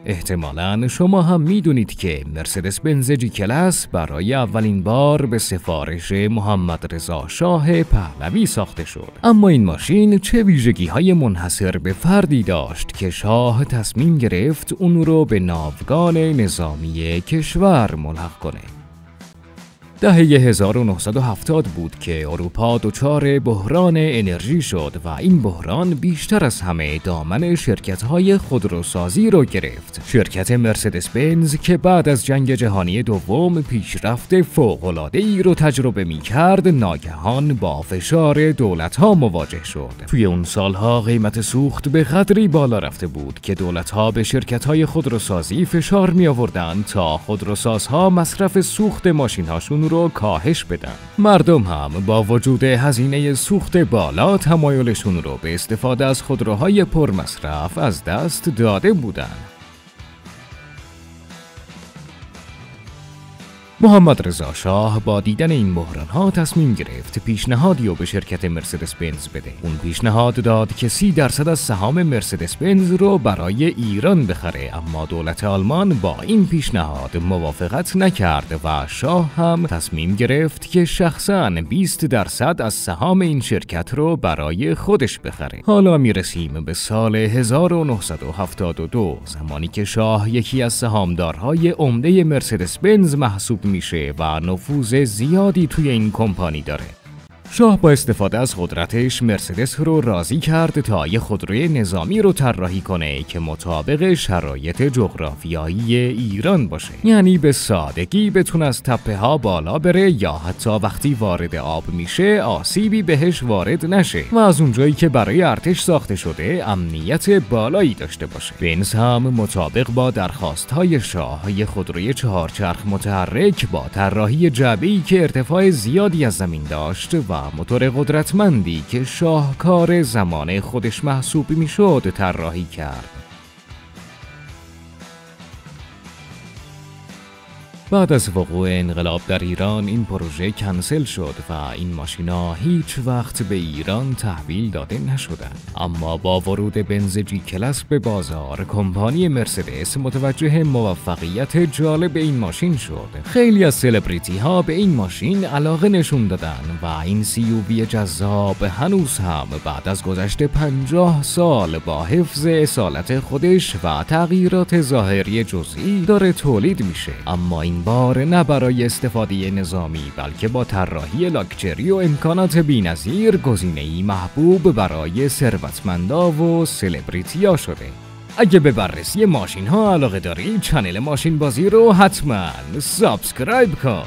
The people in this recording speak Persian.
احتمالاً شما هم میدونید که مرسدس بنز جی کلاس برای اولین بار به سفارش محمد رضا شاه پهلوی ساخته شد. اما این ماشین چه ویژگی‌های منحصر به فردی داشت که شاه تصمیم گرفت اون رو به ناوگان نظامی کشور ملحق کنه؟ دهه 1970 بود که اروپا دچار بحران انرژی شد و این بحران بیشتر از همه دامن شرکت‌های خودروسازی رو گرفت. شرکت مرسدس بنز که بعد از جنگ جهانی دوم پیشرفت فوق‌العاده‌ای رو تجربه می‌کرد، ناگهان با فشار دولت‌ها مواجه شد. توی اون سالها قیمت سوخت به قدری بالا رفته بود که دولت‌ها به شرکت‌های خودروسازی فشار می‌آوردند تا خودروسازها مصرف سوخت ماشین‌هاشون رو کاهش بدن. مردم هم با وجود هزینه سوخت بالا تمایلشون رو به استفاده از خودروهای پرمصرف از دست داده بودن. محمد رضا شاه با دیدن این بحران‌ها تصمیم گرفت پیشنهادی رو به شرکت مرسدس بنز بده. اون پیشنهاد داد که 30% از سهام مرسدس بنز رو برای ایران بخره، اما دولت آلمان با این پیشنهاد موافقت نکرد و شاه هم تصمیم گرفت که شخصاً 20% از سهام این شرکت رو برای خودش بخره. حالا میرسیم به سال 1972، زمانی که شاه یکی از سهامدارهای عمده مرسدس بنز محسوب میشه و نفوذ زیادی توی این کمپانی داره. شاه با استفاده از قدرتش مرسدس رو راضی کرد تا یه خودروی نظامی رو طراحی کنه که مطابق شرایط جغرافیایی ایران باشه. یعنی به سادگی بتونه از تپه ها بالا بره یا حتی وقتی وارد آب میشه آسیبی بهش وارد نشه و از اونجایی که برای ارتش ساخته شده امنیت بالایی داشته باشه. بنز هم مطابق با درخواست‌های شاه یه خودروی 4 متحرک با طراحی جعبه‌ای که ارتفاع زیادی از زمین داشت و موتور قدرتمندی که شاهکار زمان خودش محسوب میشد طراحی کرد. بعد از وقوع انقلاب در ایران این پروژه کنسل شد و این ماشینا هیچ وقت به ایران تحویل داده نشدند. اما با ورود بنز جی کلاس به بازار، کمپانی مرسدس متوجه موفقیت جالب این ماشین شد. خیلی از سلبریتی ها به این ماشین علاقه نشون دادن و این CUV جذاب هنوز هم بعد از گذشت 50 سال با حفظ اصالت خودش و تغییرات ظاهری جزئی داره تولید میشه. اما این بار نه برای استفاده نظامی بلکه با طراحی لاکچری و امکانات بی‌نظیر گزینه‌ای محبوب برای ثروتمندا و سلبریتی‌ها شده. اگه به بررسی ماشین ها علاقه داری، چنل ماشین بازی رو حتما سابسکرایب کن.